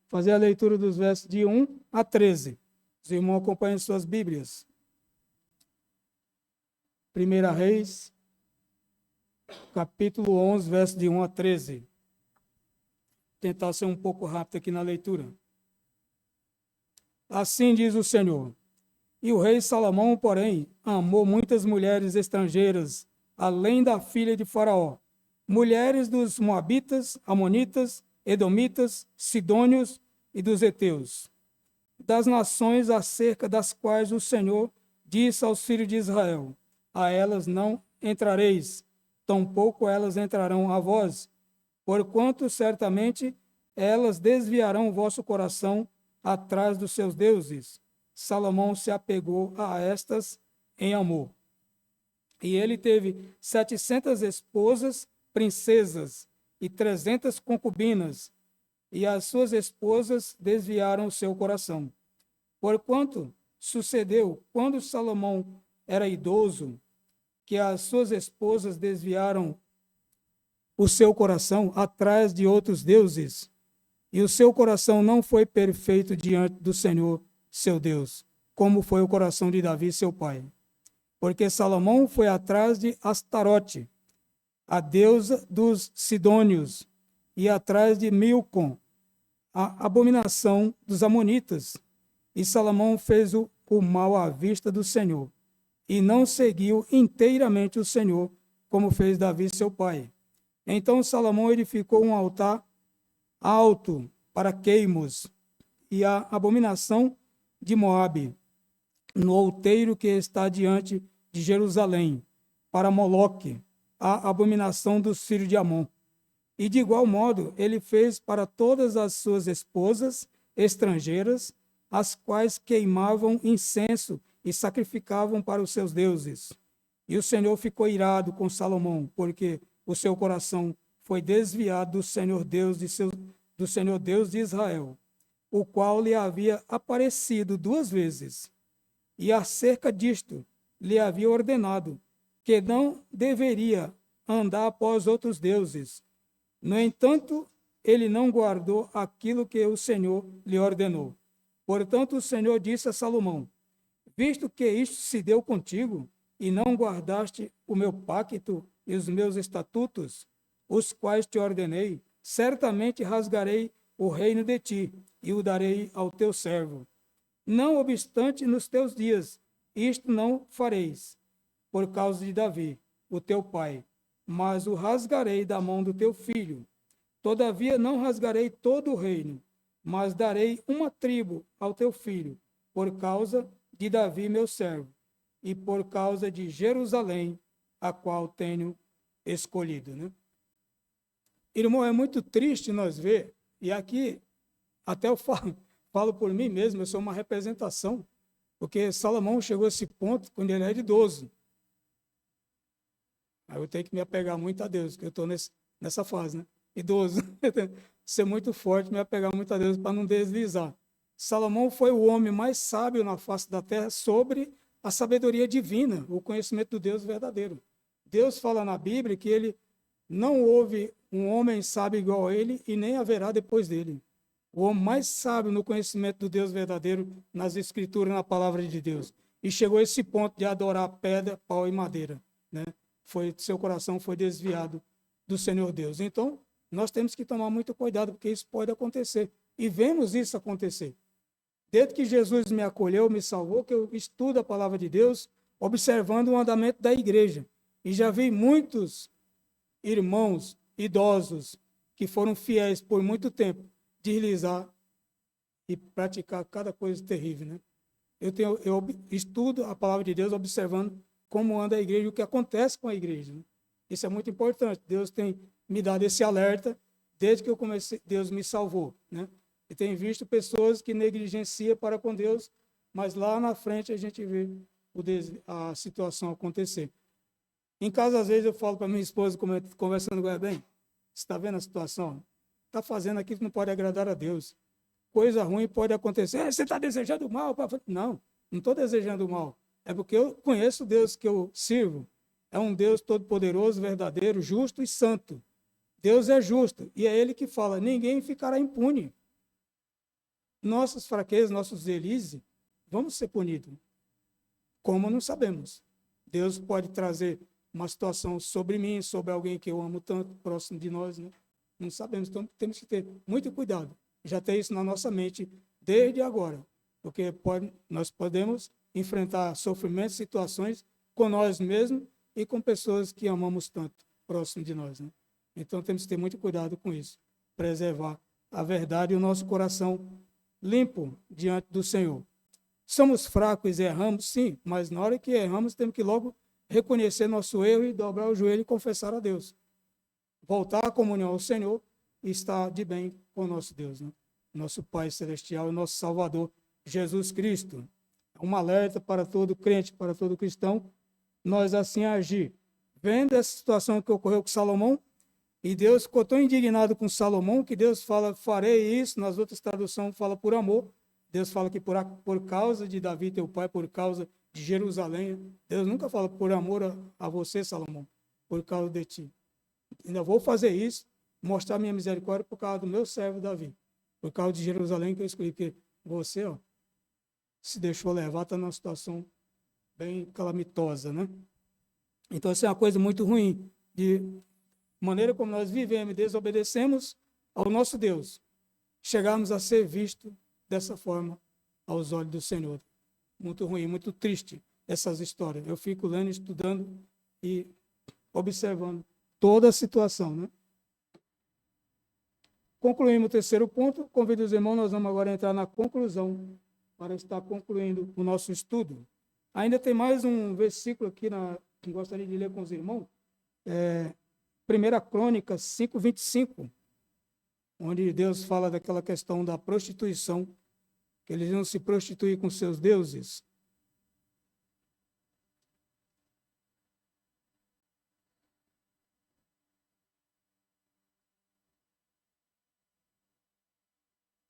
fazer a leitura dos versos de 1 a 13. Os irmãos acompanhem suas Bíblias. 1 Reis, capítulo 11, versos de 1 a 13. Vou tentar ser um pouco rápido aqui na leitura. Assim diz o Senhor. E o rei Salomão, porém, amou muitas mulheres estrangeiras, além da filha de Faraó, mulheres dos Moabitas, Amonitas, Edomitas, Sidônios e dos Heteus, das nações acerca das quais o Senhor disse aos filhos de Israel: a elas não entrareis, tampouco elas entrarão a vós, porquanto certamente elas desviarão o vosso coração atrás dos seus deuses. Salomão se apegou a estas em amor. E ele teve 700 esposas, princesas, e 300 concubinas, e as suas esposas desviaram o seu coração. Porquanto sucedeu, quando Salomão era idoso, que as suas esposas desviaram o seu coração atrás de outros deuses, e o seu coração não foi perfeito diante do Senhor, seu Deus, como foi o coração de Davi, seu pai. Porque Salomão foi atrás de Astarote, a deusa dos Sidônios, e atrás de Milcom, a abominação dos Amonitas. E Salomão fez o mal à vista do Senhor, e não seguiu inteiramente o Senhor, como fez Davi, seu pai. Então Salomão edificou um altar alto para Queimos, e a abominação de Moabe, no outeiro que está diante de Jerusalém, para Moloque, a abominação dos filhos de Amon. E de igual modo ele fez para todas as suas esposas estrangeiras, as quais queimavam incenso e sacrificavam para os seus deuses. E o Senhor ficou irado com Salomão, porque o seu coração foi desviado do Senhor Deus de Israel. o qual lhe havia aparecido 2 vezes, e acerca disto lhe havia ordenado que não deveria andar após outros deuses. No entanto, ele não guardou aquilo que o Senhor lhe ordenou. Portanto, o Senhor disse a Salomão: visto que isto se deu contigo, e não guardaste o meu pacto e os meus estatutos, os quais te ordenei, certamente rasgarei o reino de ti, e o darei ao teu servo. Não obstante, nos teus dias, isto não fareis, por causa de Davi, o teu pai, mas o rasgarei da mão do teu filho. Todavia não rasgarei todo o reino, mas darei uma tribo ao teu filho, por causa de Davi, meu servo, e por causa de Jerusalém, a qual tenho escolhido. Né? Irmão, é muito triste nós ver, e aqui até eu falo por mim mesmo, eu sou uma representação, porque Salomão chegou a esse ponto quando ele era idoso. Aí eu tenho que me apegar muito a Deus, porque eu estou nessa fase, né? Idoso. Ser muito forte, me apegar muito a Deus para não deslizar. Salomão foi o homem mais sábio na face da terra sobre a sabedoria divina, o conhecimento do Deus verdadeiro. Deus fala na Bíblia que ele não houve um homem sábio igual a ele e nem haverá depois dele. O homem mais sábio no conhecimento do Deus verdadeiro nas Escrituras, na palavra de Deus. E chegou a esse ponto de adorar pedra, pau e madeira. Né? Seu coração foi desviado do Senhor Deus. Então, nós temos que tomar muito cuidado, porque isso pode acontecer. E vemos isso acontecer. Desde que Jesus me acolheu, me salvou, que eu estudo a palavra de Deus, observando o andamento da igreja. E já vi muitos irmãos idosos que foram fiéis por muito tempo deslizar e praticar cada coisa terrível, né? Eu estudo a palavra de Deus observando como anda a igreja, o que acontece com a igreja. Né? Isso é muito importante. Deus tem me dado esse alerta desde que eu comecei, Deus me salvou, né? E tem visto pessoas que negligenciam para com Deus, mas lá na frente a gente vê a situação acontecer. Em casa, às vezes, eu falo para minha esposa, conversando com ela, bem, você está vendo a situação? Está fazendo aquilo que não pode agradar a Deus. Coisa ruim pode acontecer. Você está desejando mal? Não, não estou desejando mal. É porque eu conheço o Deus que eu sirvo. É um Deus todo-poderoso, verdadeiro, justo e santo. Deus é justo. E é Ele que fala, ninguém ficará impune. Nossas fraquezas, nossos delícias, vamos ser punidos. Como não sabemos. Deus pode trazer uma situação sobre mim, sobre alguém que eu amo tanto, próximo de nós, né? Não sabemos, então temos que ter muito cuidado. Já ter isso na nossa mente desde agora, porque nós podemos enfrentar sofrimentos, situações com nós mesmos e com pessoas que amamos tanto, próximo de nós, né? Então temos que ter muito cuidado com isso, preservar a verdade e o nosso coração limpo diante do Senhor. Somos fracos e erramos, sim, mas na hora que erramos, temos que logo reconhecer nosso erro e dobrar o joelho e confessar a Deus. Voltar à comunhão ao Senhor e estar de bem com o nosso Deus, né? Nosso Pai Celestial e nosso Salvador, Jesus Cristo. É um alerta para todo crente, para todo cristão, nós assim agir. Vendo essa situação que ocorreu com Salomão, e Deus ficou tão indignado com Salomão, que Deus fala, farei isso, nas outras traduções fala por amor. Deus fala que por causa de Davi, teu pai, por causa de Jerusalém. Deus nunca fala por amor a você, Salomão, por causa de ti. Ainda vou fazer isso, mostrar minha misericórdia por causa do meu servo Davi. Por causa de Jerusalém que eu escolhi. Porque você, ó, se deixou levar, está numa situação bem calamitosa, né? Então, isso é uma coisa muito ruim. De maneira como nós vivemos e desobedecemos ao nosso Deus, chegarmos a ser vistos dessa forma aos olhos do Senhor. Muito ruim, muito triste essas histórias. Eu fico lendo, estudando e observando toda a situação, né? Concluímos o terceiro ponto. Convido os irmãos, nós vamos agora entrar na conclusão para estar concluindo o nosso estudo. Ainda tem mais um versículo aqui que gostaria de ler com os irmãos. 1 Crônicas 5:25, onde Deus fala daquela questão da prostituição, que eles iam se prostituir com seus deuses.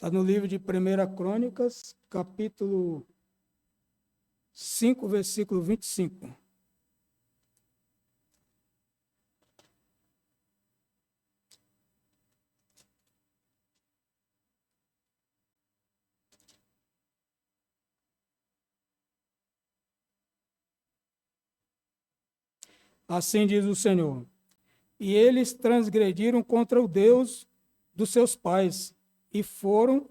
Está no livro de 1 Crônicas, capítulo 5, versículo 25. Assim diz o Senhor: e eles transgrediram contra o Deus dos seus pais e foram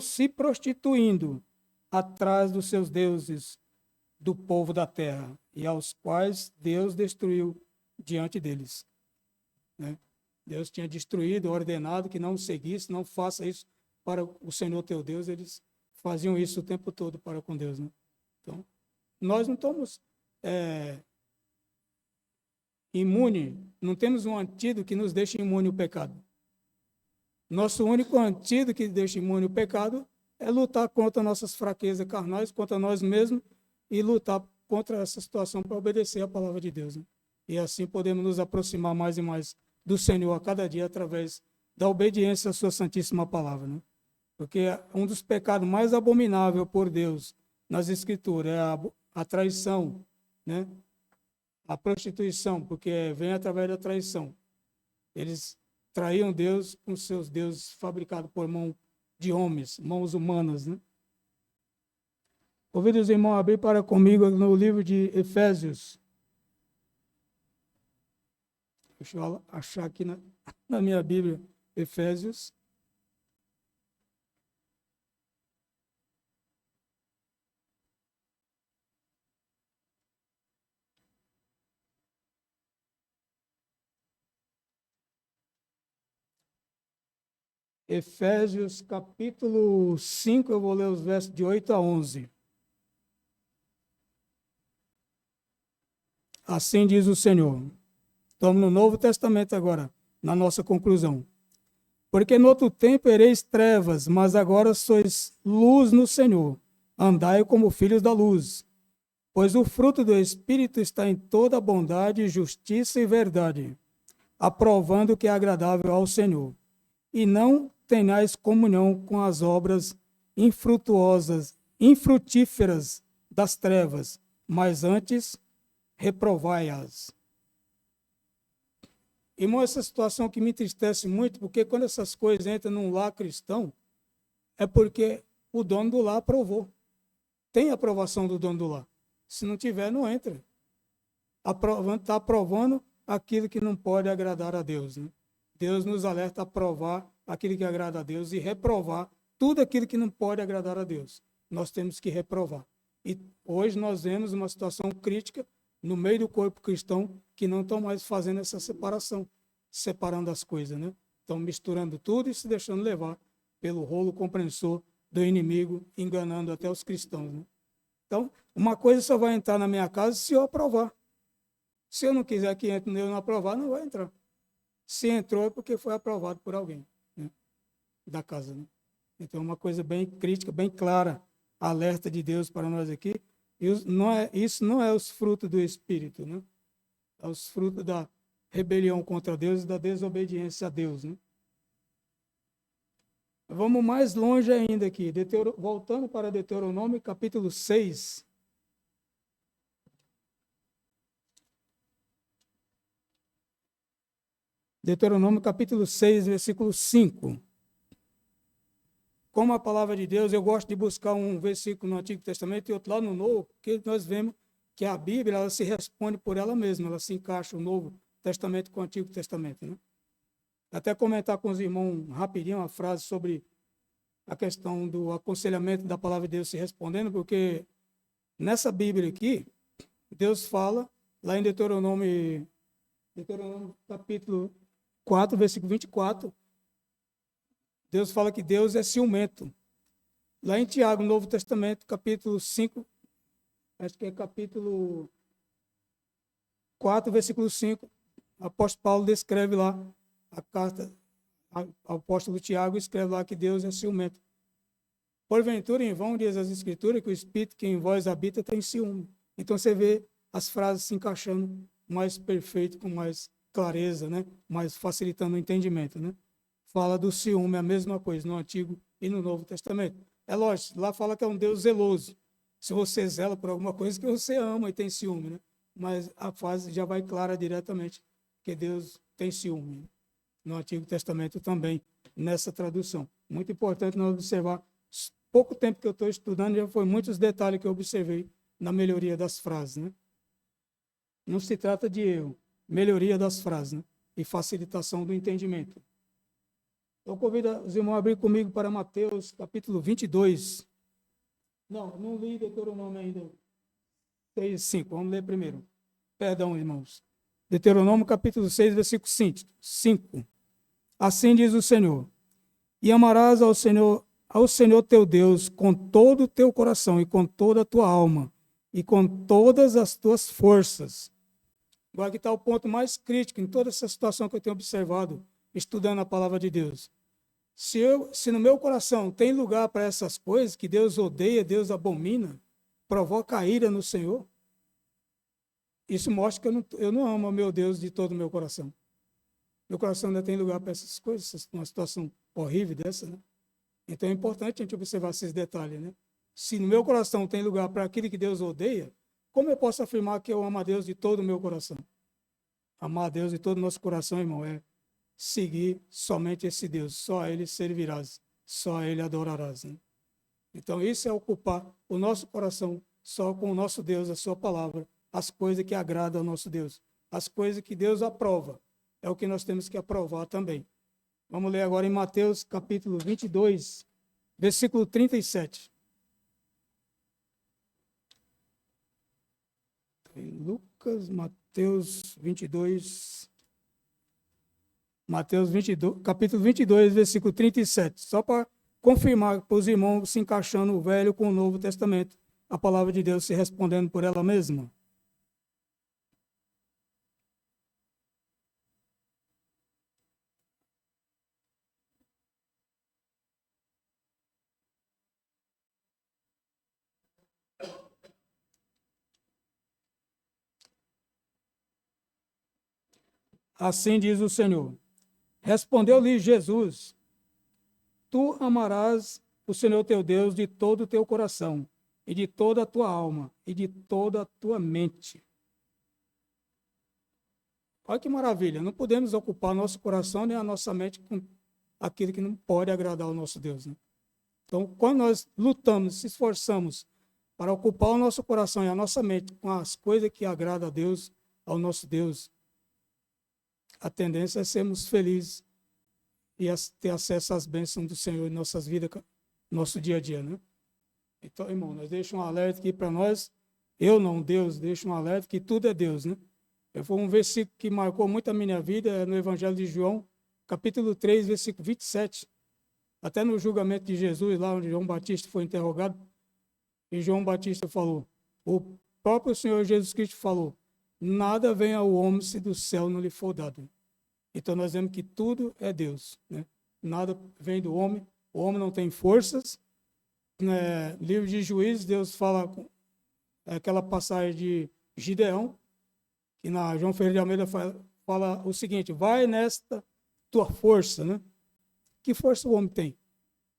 se prostituindo atrás dos seus deuses do povo da terra, e aos quais Deus destruiu diante deles. Né? Deus tinha destruído, ordenado que não seguisse, não faça isso para o Senhor teu Deus. Eles faziam isso o tempo todo para com Deus. Né? Então, nós não estamos imune, não temos um antídoto que nos deixe imune ao pecado. Nosso único antídoto que deixa imune ao pecado é lutar contra nossas fraquezas carnais, contra nós mesmos, e lutar contra essa situação para obedecer a palavra de Deus. Né? E assim podemos nos aproximar mais e mais do Senhor a cada dia através da obediência à sua santíssima palavra. Né? Porque um dos pecados mais abomináveis por Deus nas Escrituras é a traição, né? A prostituição, porque vem através da traição. Eles traíam Deus com seus deuses fabricados por mão de homens, mãos humanas. Né? Convido os irmãos a abrir para comigo no livro de Efésios. Deixa eu achar aqui na minha Bíblia, Efésios. Efésios capítulo 5, eu vou ler os versos de 8 a 11. Assim diz o Senhor. Estamos no Novo Testamento agora, na nossa conclusão. Porque no outro tempo ereis trevas, mas agora sois luz no Senhor. Andai como filhos da luz. Pois o fruto do Espírito está em toda bondade, justiça e verdade, aprovando o que é agradável ao Senhor. E não tenhais comunhão com as obras infrutíferas das trevas, mas antes reprovai-as. Irmão, essa situação que me entristece muito, porque quando essas coisas entram num lar cristão, é porque o dono do lar aprovou. Tem aprovação do dono do lar. Se não tiver, não entra. Está aprovando aquilo que não pode agradar a Deus. Né? Deus nos alerta a aprovar aquilo que agrada a Deus e reprovar tudo aquilo que não pode agradar a Deus. Nós temos que reprovar. E hoje nós vemos uma situação crítica no meio do corpo cristão que não estão mais fazendo essa separação, separando as coisas, né? Estão misturando tudo e se deixando levar pelo rolo compressor do inimigo, enganando até os cristãos. Né? Então, uma coisa só vai entrar na minha casa se eu aprovar. Se eu não quiser que entre e eu não aprovar, não vai entrar. Se entrou é porque foi aprovado por alguém, né? Da casa. Né? Então, uma coisa bem crítica, bem clara, alerta de Deus para nós aqui. Isso não é os frutos do Espírito, né? É os frutos da rebelião contra Deus e da desobediência a Deus. Né? Vamos mais longe ainda aqui, voltando para Deuteronômio, capítulo 6. Deuteronômio, capítulo 6, versículo 5. Como a palavra de Deus, eu gosto de buscar um versículo no Antigo Testamento e outro lá no Novo, porque nós vemos que a Bíblia ela se responde por ela mesma, ela se encaixa o Novo Testamento com o Antigo Testamento. Né? Até comentar com os irmãos rapidinho uma frase sobre a questão do aconselhamento da palavra de Deus se respondendo, porque nessa Bíblia aqui, Deus fala, lá em Deuteronômio capítulo 4, versículo 24, Deus fala que Deus é ciumento. Lá em Tiago, no Novo Testamento, capítulo 5, acho que é capítulo 4, versículo 5, o apóstolo Paulo descreve lá a carta ao apóstolo Tiago, escreve lá que Deus é ciumento. Porventura, em vão, diz as Escrituras, que o Espírito que em vós habita tem ciúme. Então você vê as frases se encaixando mais perfeito, com mais clareza, né? Mais facilitando o entendimento, né? fala do ciúme, a mesma coisa, no Antigo e no Novo Testamento. É lógico, lá fala que é um Deus zeloso. Se você zela por alguma coisa que você ama e tem ciúme, né? Mas a frase já vai clara diretamente que Deus tem ciúme. No Antigo Testamento também, nessa tradução. Muito importante nós observar. Pouco tempo que eu estou estudando, já foi muitos detalhes que eu observei na melhoria das frases, né? Não se trata de erro, melhoria das frases, né? E facilitação do entendimento. Eu convido os irmãos a abrir comigo para Mateus, capítulo 22. Não li Deuteronômio ainda. 6, 5. Vamos ler primeiro. Perdão, irmãos. Deuteronômio, capítulo 6, versículo 5. Assim diz o Senhor: e amarás ao Senhor teu Deus com todo o teu coração e com toda a tua alma e com todas as tuas forças. Agora aqui está o ponto mais crítico em toda essa situação que eu tenho observado, estudando a palavra de Deus. Se no meu coração tem lugar para essas coisas que Deus odeia, Deus abomina, provoca a ira no Senhor, isso mostra que eu não amo o meu Deus de todo o meu coração. Meu coração ainda tem lugar para essas coisas, uma situação horrível dessa, né? Então é importante a gente observar esses detalhes, né? Se no meu coração tem lugar para aquilo que Deus odeia, como eu posso afirmar que eu amo a Deus de todo o meu coração? Amar a Deus de todo o nosso coração, irmão, é seguir somente esse Deus. Só a Ele servirás, só a Ele adorarás, né? Então isso é ocupar o nosso coração só com o nosso Deus, a sua palavra, as coisas que agradam ao nosso Deus, as coisas que Deus aprova. É o que nós temos que aprovar também. Vamos ler agora em Mateus capítulo 22, versículo 37. Em Lucas, Mateus 22, capítulo 22, versículo 37. Só para confirmar para os irmãos se encaixando o Velho com o Novo Testamento, a palavra de Deus se respondendo por ela mesma. Assim diz o Senhor. Respondeu-lhe Jesus: tu amarás o Senhor teu Deus de todo o teu coração, e de toda a tua alma, e de toda a tua mente. Olha que maravilha, não podemos ocupar nosso coração nem a nossa mente com aquilo que não pode agradar ao nosso Deus, né? Então, quando nós lutamos, se esforçamos para ocupar o nosso coração e a nossa mente com as coisas que agradam a Deus, ao nosso Deus, a tendência é sermos felizes e ter acesso às bênçãos do Senhor em nossas vidas, nosso dia a dia, né? Então, irmão, nós deixamos um alerta aqui para nós. Eu não, Deus, deixa um alerta que tudo é Deus, né? Foi um versículo que marcou muito a minha vida, no Evangelho de João, capítulo 3, versículo 27. Até no julgamento de Jesus, lá onde João Batista foi interrogado, e João Batista falou, o próprio Senhor Jesus Cristo falou, nada vem ao homem se do céu não lhe for dado. Então nós vemos que tudo é Deus, né? Nada vem do homem, o homem não tem forças. Livro de Juízes, Deus fala aquela passagem de Gideão, que na João Ferreira de Almeida fala o seguinte, vai nesta tua força, né? Que força o homem tem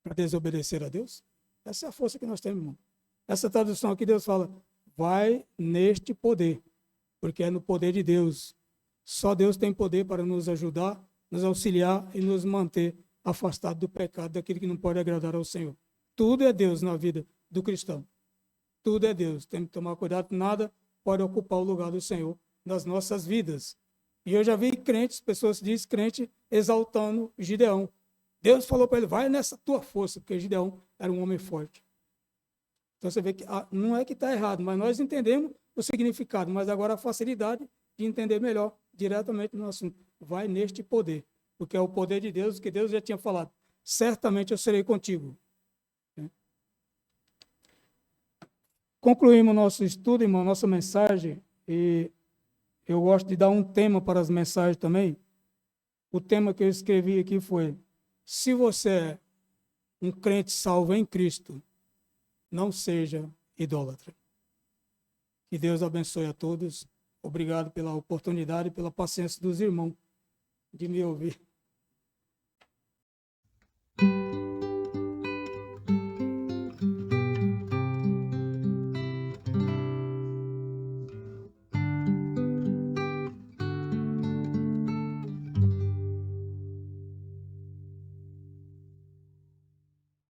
para desobedecer a Deus? Essa é a força que nós temos, irmão. Essa tradução aqui, Deus fala, vai neste poder, porque é no poder de Deus. Só Deus tem poder para nos ajudar, nos auxiliar e nos manter afastados do pecado, daquilo que não pode agradar ao Senhor. Tudo é Deus na vida do cristão. Tudo é Deus. Temos que tomar cuidado, nada pode ocupar o lugar do Senhor nas nossas vidas. E eu já vi crentes, pessoas que dizem crente, exaltando Gideão. Deus falou para ele, vai nessa tua força, porque Gideão era um homem forte. Então você vê que não é que está errado, mas nós entendemos o significado, mas agora a facilidade de entender melhor diretamente no assunto. Vai neste poder, porque é o poder de Deus, que Deus já tinha falado. Certamente eu serei contigo. Concluímos nosso estudo, irmão, nossa mensagem, e eu gosto de dar um tema para as mensagens também. O tema que eu escrevi aqui foi, se você é um crente salvo em Cristo, não seja idólatra. Que Deus abençoe a todos. Obrigado pela oportunidade e pela paciência dos irmãos de me ouvir.